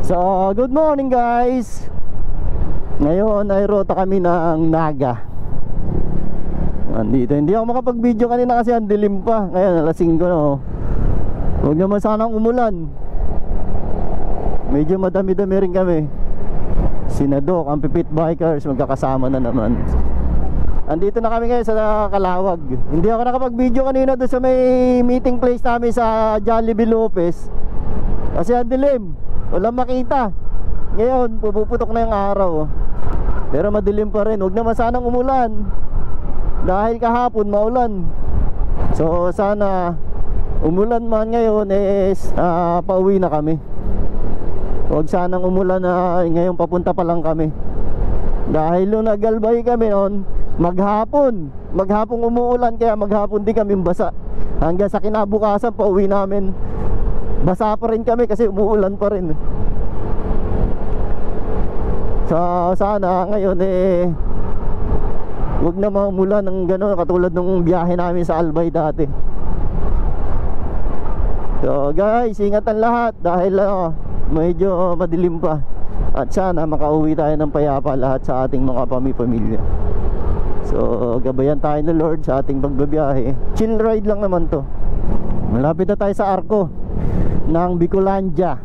So, good morning guys. Ngayon ay rota kami ng Naga. Andito, hindi ako makapag-video kanina kasi ang dilim pa. Ngayon, alas 5 na oh. Huwag naman sanang umulan. Medyo madami-dami rin kami. Sinadok, ang Pipit Bikers, magkakasama na naman. Andito na kami ngayon sa Calawag. Hindi ako nakapag-video kanina doon sa may meeting place namin sa Jollibee Lopez. Kasi ang dilim, walang makita. Ngayon, pupuputok na yung araw. Pero madilim pa rin. Huwag naman sanang umulan. Dahil kahapon maulan. So sana umulan man ngayon is pauwi na kami. Huwag sanang umulan na ngayon papunta pa lang kami. Dahil nung nagalbay kami noon, maghapong umuulan, kaya maghapon din kami basa. Hanggang sa kinabukasan pauwi namin, basa pa rin kami kasi umuulan pa rin. So sana ngayon huwag na maumulan ng gano'n, katulad ng biyahe namin sa Albay dati. So guys, ingatan lahat dahil medyo madilim pa. At sana makauwi tayo ng payapa lahat sa ating mga pamilya. So gabayan tayo ng Lord sa ating pagbabiyahe. Chill ride lang naman to. Malapit na tayo sa arko ng Bicolandia.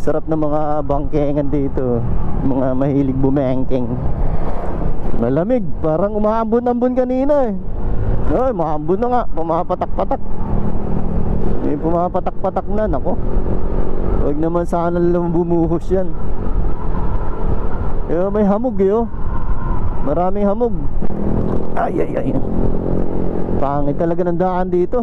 Sarap ng mga bangkengan dito. Mga mahilig bumengkeng. Malamig, parang umaambon-ambon kanina eh. Ay, umaambon na nga, pumapatak-patak. May pumapatak-patak na, nako. Huwag naman sana lang bumuhos yan. May hamog eh oh. Maraming hamog. Ay. Pangit talaga ng daan dito.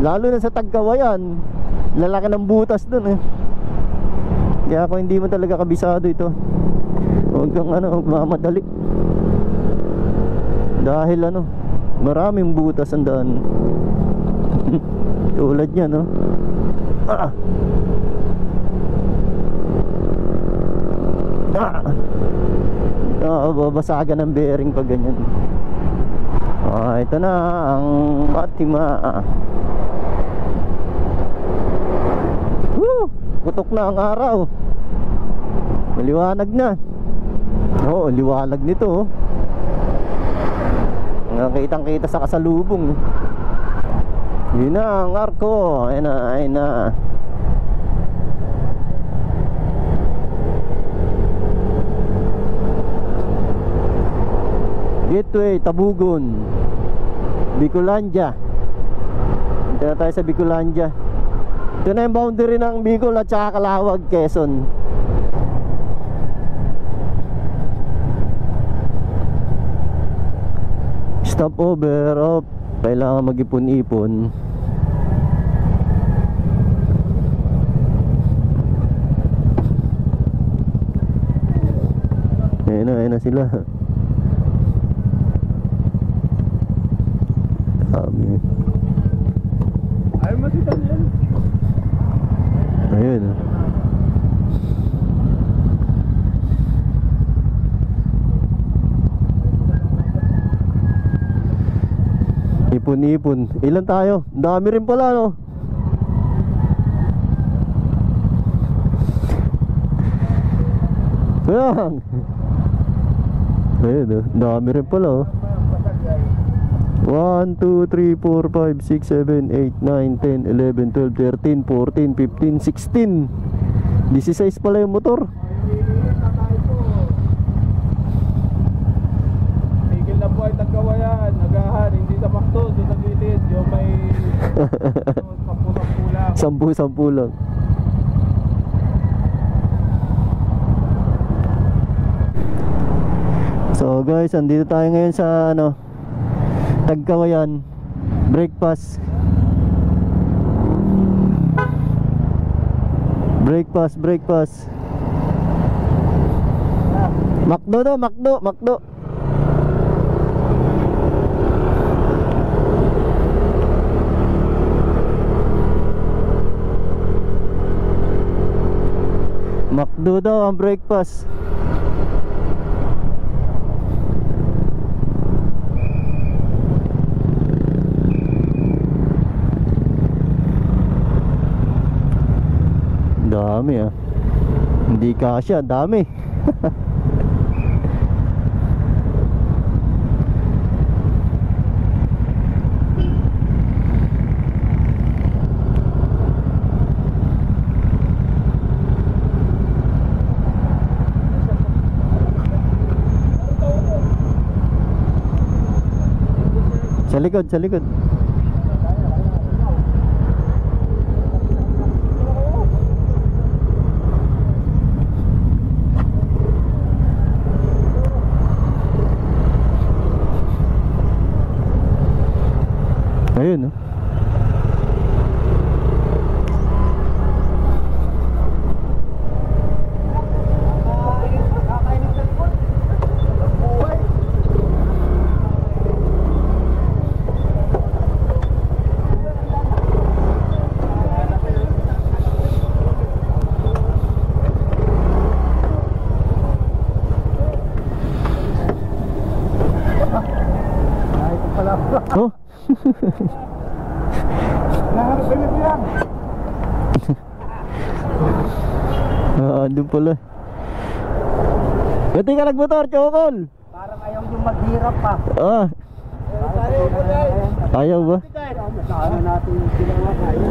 Lalo na sa Tagkawayan, lalaki ng butas dun eh. Kaya ako hindi mo talaga kabisado ito. Huwag kang mamadali. Dahil maraming butas ang daan. Tulad niya no. Babasagan ng bearing pag ganyan. Ito na ang Fatima. Putok na ang araw. Maliwanag na. Liwanag nito. Nakitang-kita sa kasalubong. Yun na ang arko. Ayun na. Gateway, Tabugon, Bicolandia. Dito na tayo sa Bicolandia. Ito na yung boundary ng Bicol at saka Calawag, Quezon. Stopover. Kailangan mag-ipon-ipon. Ayun na sila. Ay, masitan yan. Ayun. Ipon-ipon. Ilan tayo? Dami rin pala no. Ayun. Ayun oh. Dami rin pala oh. 1, 2, 3, 4, 5, 6, 7, 8, 9, 10, 11, 12, 13, 14, 15, 16 16 pala yung motor. Tigil na po ay Tagkawayan. Nagahan, hindi sa Makto, doon sa gilid. Yung may 10-10 lang. 10 lang. So guys, andito tayo ngayon sa Tagkawayan. Breakfast. Makdo daw, Makdo. Makdo daw ang breakfast. Dami ah. Hindi kasya, dami. Sa likod, sa likod. Ayun oh. Oh. Doon pala. Buti ka nagmotor, Chokol. Parang ayaw yung maghirap pa. Ah. Ayaw ba? Ano natin yung sinawa kayo.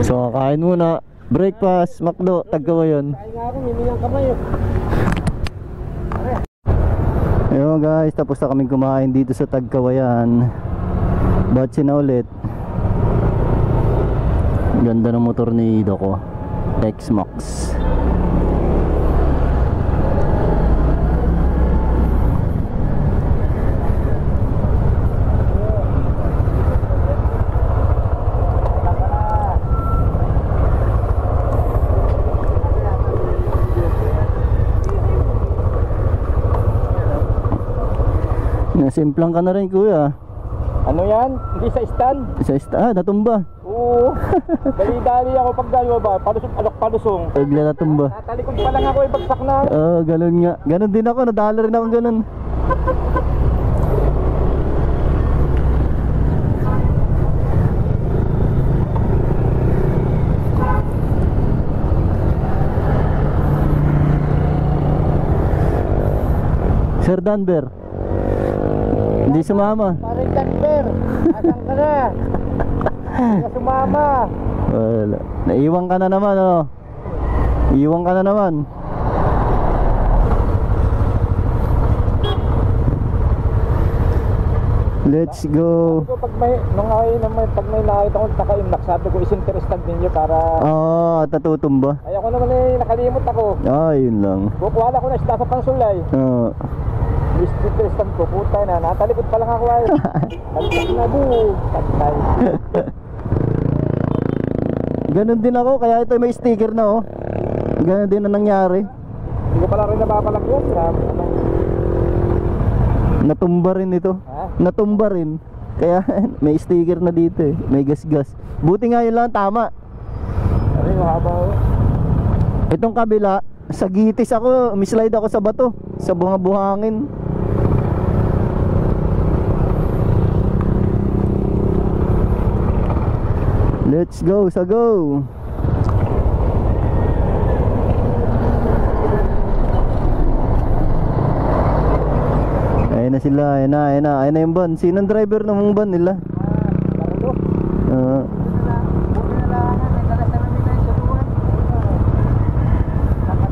So kain muna. Breakfast, McDo, Tagkawayan. Kaya nga ako, mimiyang kamay. Ayun guys, tapos na kaming kumain dito sa Tagkawayan. Batsi na ulit. Ganda ng motor ni Ido ko, X-Max. Nasimplang ka na rin kuya. Ano yan? Hindi sa stand? Natumba. Oo. Dali-dali ako pag gano'n ba? Palusong. Bigla natumba. Natalikod pa lang ako, bagsak na. Ganun nga. Ganun din ako, nadala rin ako ganun. Sir Danber, hindi sumama. Parang Denver, asan ka na? Hindi sumama. Wala. Naiwan ka na naman, ano? Iwan ka na naman. Let's go. Pag may nakita ko naka-imlak, sabi ko isinterested ninyo para... Tatutumba. Ay ako naman nakalimot ako. Yun lang. Wala ko na isda sa pangsulay. Isinterested ko, puta na, natalikod pa lang ako ay. Nagsak na buo. Patay. Ganon din ako, kaya ito may sticker na oh. Ganon din na nangyari. Hindi ko pala rin nababalak yun. Natumba rin ito. Ha? Natumba rin. Kaya may sticker na dito eh. May gas-gas. Buti nga yun lang tama. Ano yung haba ko? Itong kabila, sa gitis ako, mislide ako sa bato. Sa buhangin. Let's go, sa go. Ayun na sila, ayun na yung van. Sinong driver ng van nila?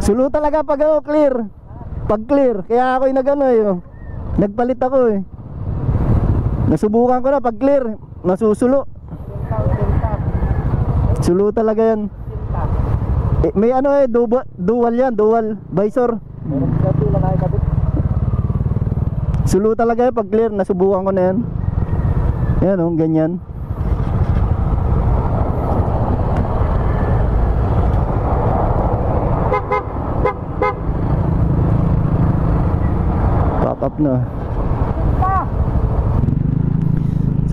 Sulo talaga pag clear. Pag clear, kaya ako'y nagpalit ako eh. Nasubukan ko na pag clear, nasusulo. Sulo talaga yan. May dual yan, dual visor. Sulo talaga yan pag clear, nasubukan ko na yan. Yan oh, ganyan. Pack up na.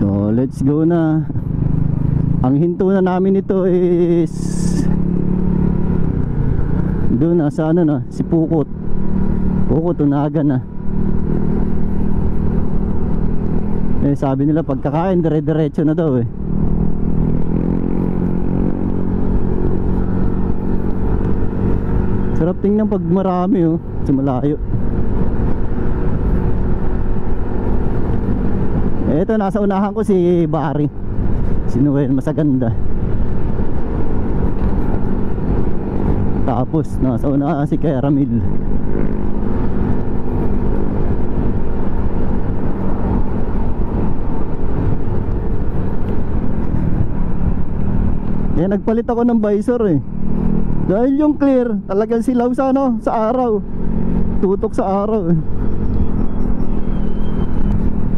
So let's go na. Ang hinto na namin ito is doon na sa si Pukot. Pukot, unaga na. Sabi nila pagkakain dire-diretso na daw eh. Sarap tingnan pag marami oh, sa malayo. Eto, nasa unahan ko si Barry. Si Noel, masaganda. Tapos nasa unahan si Caramel. Kaya nagpalit ako ng visor eh. Dahil yung clear, talagang silaw sa ano, sa araw. Tutok sa araw eh.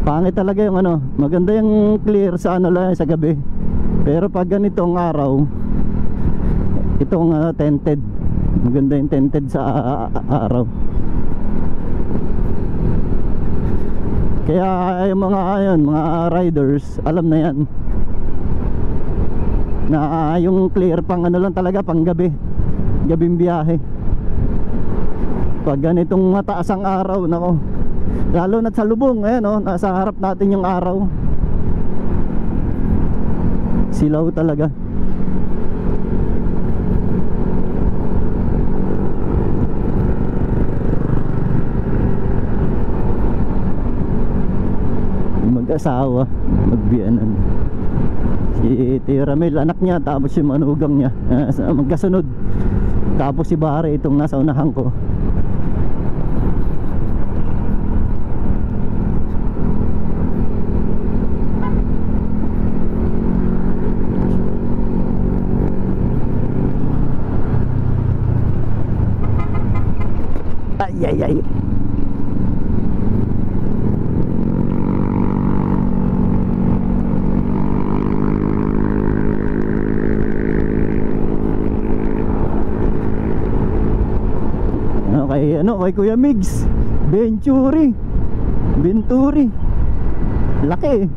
Pangit talaga yung ano, maganda yung clear sa ano lang, sa gabi. Pero pag ganitong araw, itong tinted, maganda yung tinted sa araw. Kaya yung mga ayun, mga riders, alam na yan. Na yung clear pang ano lang talaga, pang gabi. Gabing biyahe. Pag ganitong mataas ang araw, nako. Lalo na sa lubong, ayan oh, nasa harap natin yung araw. Silaw talaga. Mag-asawa, magbiyanan. Si Tiramel, anak niya, tapos yung manugang niya, magkasunod. Tapos si Barry, itong nasa unahan ko. Ay, ay, ay. Kay Kuya Migs, Venturi. Laki eh.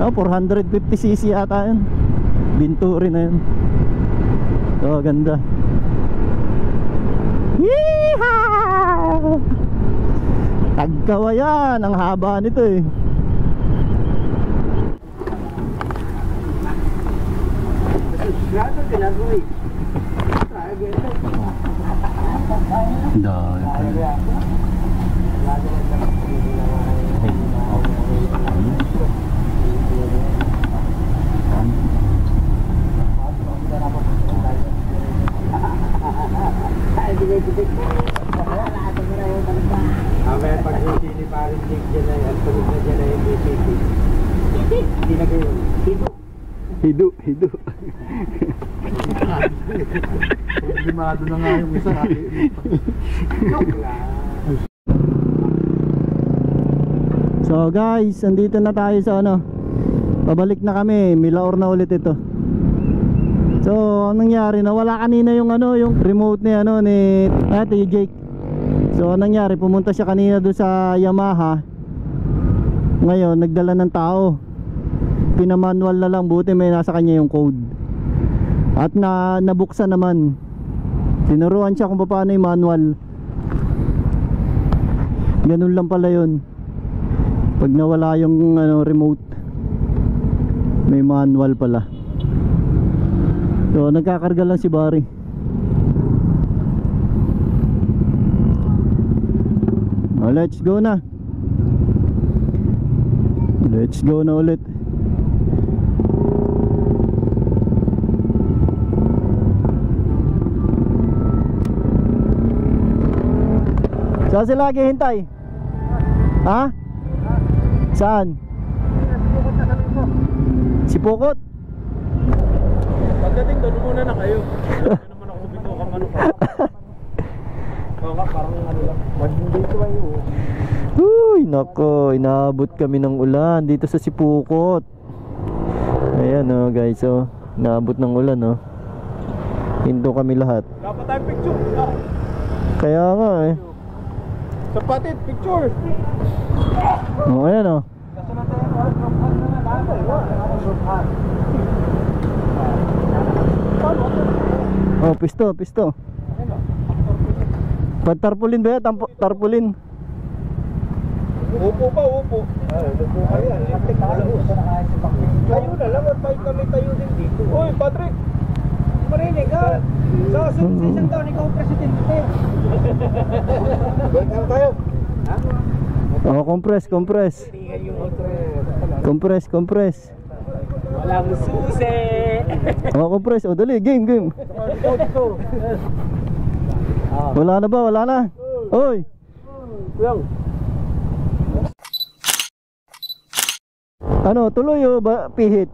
450cc ata yun. Venturi na yun. So ganda. Yeehaw! Tagkawayan, ang haba nito eh. Mamaya pag hindi ni paring Nick dyan ay at pagod na dyan ay BPP. Hindi na kayo. Hidu. Problemado na nga yung isa. So guys, andito na tayo sa ano. Pabalik na kami, Milaor na ulit ito. So, anong nangyari? Nawala kanina yung ano, yung remote ni ano ni Ate Jake. So, anong nangyari? Pumunta siya kanina doon sa Yamaha. Ngayon, nagdala ng tao. Pinamanual na lang, buti may nasa kanya yung code. At nabuksan naman. Tinuruan siya kung paano yung manual. Ganun lang pala yun. Pag nawala yung ano, remote, may manual pala. So nagkakarga lang si Barry. Oh, let's go na. Let's go na ulit. Saan sila lagi hintay? Ha? Saan? Si Pukot? Pagdating doon muna na kayo. Ano naman ako bito ka manok. Oo nga, parang ano lang. Hindi ko kayo. Uy, nako, inaabot kami ng ulan dito sa Sipukot. Ayan oh guys, oh, inaabot ng ulan oh. Hinto kami lahat. Dapat tayo picture. Kaya nga eh. Sapatit, picture. Oh, ayan oh. Oh, pisto. Pagtarpulin ba yan? Tarpulin. Upo pa, upo. Lupo kayo. Tayo na lang. At tayo kami tayo din dito. Uy, Patrick. Marinig ka. So, sa isang taon, ikaw ang presidente. Welcome tayo. Ha? Oh, compress. Tingnan yung outro. Compress. Walang susi. Oh, compress. Oh, dali, game. Wala na ba? Wala na. Oy. Yung. Ano, tuloy o ba pihit?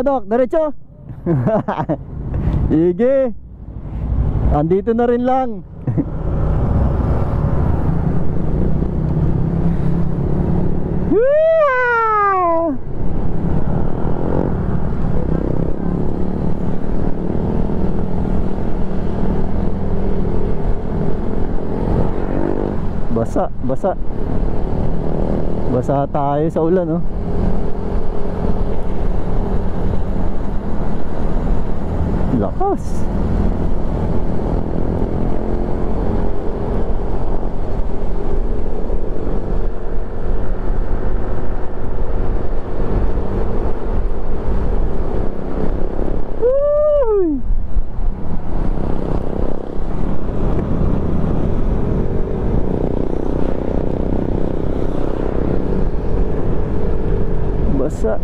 Dok, diretso. Sige. Andito na rin lang. Basa tayo sa ulan, oh. Lakas. Woo! Basa.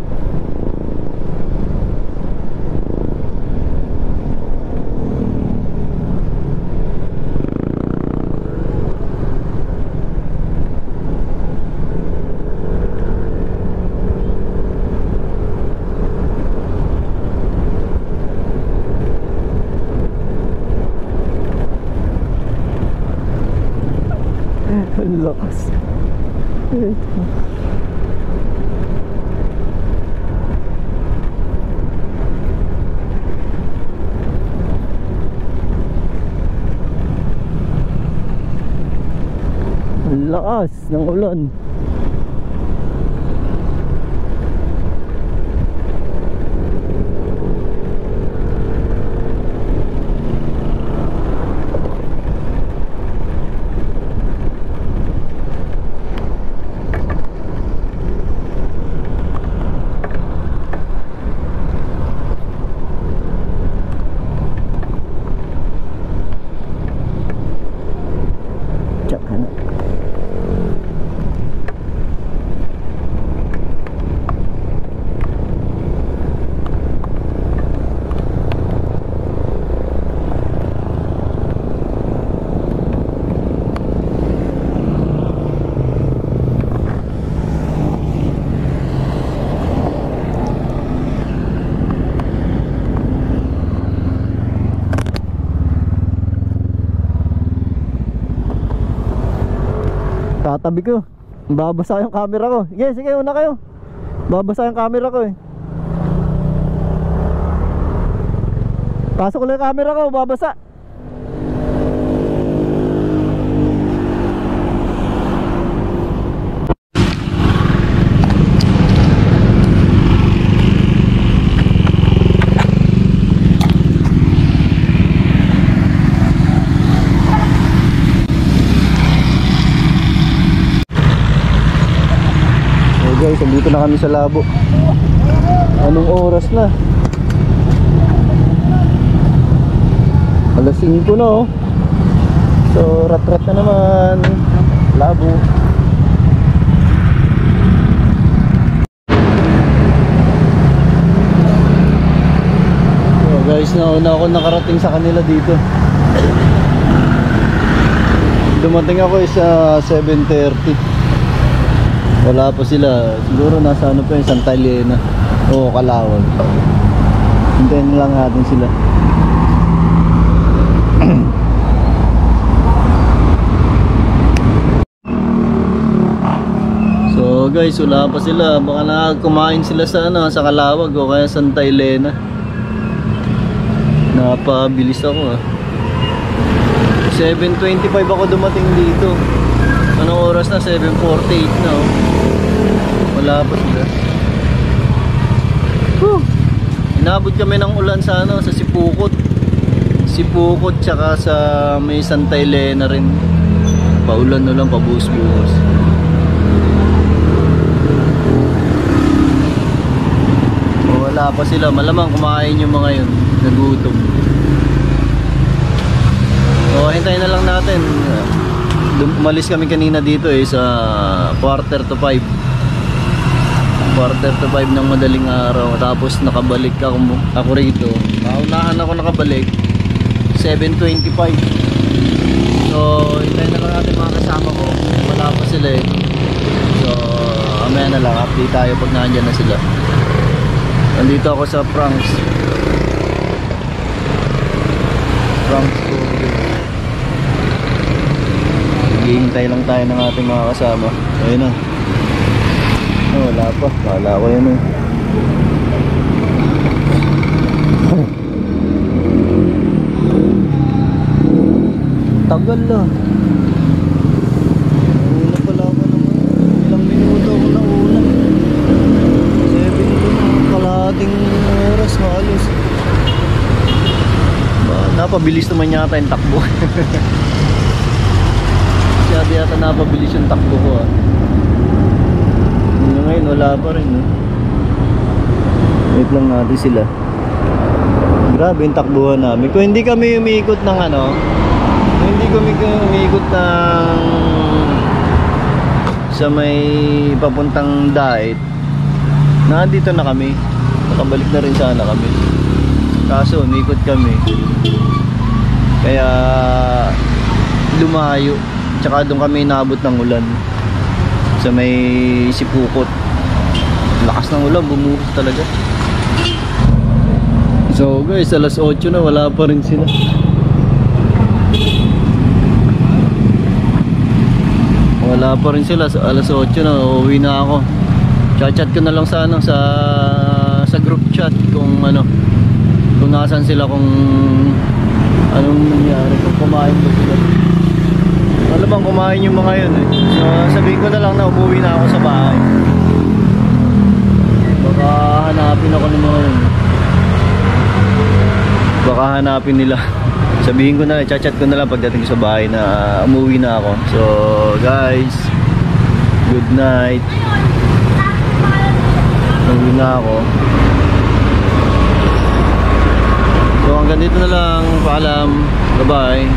Ang lakas. Ang lakas ng ulan. Tatabi ko. Babasa yung camera ko. Sige, una kayo. Babasa yung camera ko eh. Pasok ulit yung camera ko, babasa. Guys, andito na kami sa labo. Anong oras na? Alas 5 na, oh. So rat-rat na naman. Labo. So guys, nauna ako nakarating sa kanila dito. Dumating ako sa 7:30. Wala pa sila. Siguro nasa ano pa yung Santa Elena o Calawag. Hintayin lang natin sila. So guys, wala pa sila. Baka kumain sila sa ano, sa Calawag o kaya Santa Elena. Napabilis ako 7:25 ako dumating dito. Anong oras na? 7:48 na Wala pa sila. Inabot kami ng ulan sa sa Sipukot. Sipukot tsaka sa may Santa Elena rin. Paulan na lang, pabuhos-buhos. Wala pa sila. Malamang kumain yung mga yun. Nagutom. So hintayin na lang natin. Umalis kami kanina dito sa 4:45 ng madaling araw. Tapos nakabalik ako rito. Paunahan ako nakabalik 7:25. So hintayin na lang natin mga kasama ko. Wala pa sila So amaya na lang, update tayo pag nandiyan na sila. Nandito ako sa Franks Hihintay lang tayo ng ating mga kasama. Ayun na. Wala pa. Kala ko yun Tagal na. Una pala ako naman. Ilang minuto ako na una. 7 kalahating oras halos. Napabilis naman yata yung takbo. Masyado yata napabilis yung takbo ko Ngayon wala pa rin Wait lang natin sila. Grabe yung takbuhan namin. Kung hindi kami umiikot ng kung hindi kami umiikot ng sa may papuntang Dait, nandito na kami. Nakabalik na rin sana kami. Kaso umiikot kami. Kaya lumayo. Tsaka doon kami naabot ng ulan sa may Sipukot. Lakas ng ulan, bumuhos talaga. So guys, alas 8 na, wala pa rin sila. Wala pa rin sila, alas 8 na, uuwi na ako. Chat ko na lang sa sa group chat kung kung nasan sila, kung anong nangyari, kung kumain ba sila. Malamang kumain yung mga yun So sabihin ko na lang na umuwi na ako sa bahay. Baka hanapin ako ng mga yun. Baka hanapin nila. Sabihin ko na, chat ko na lang pagdating sa bahay na umuwi na ako. So guys, good night. Umuwi na ako. So hanggang dito na lang. Paalam. Bye bye.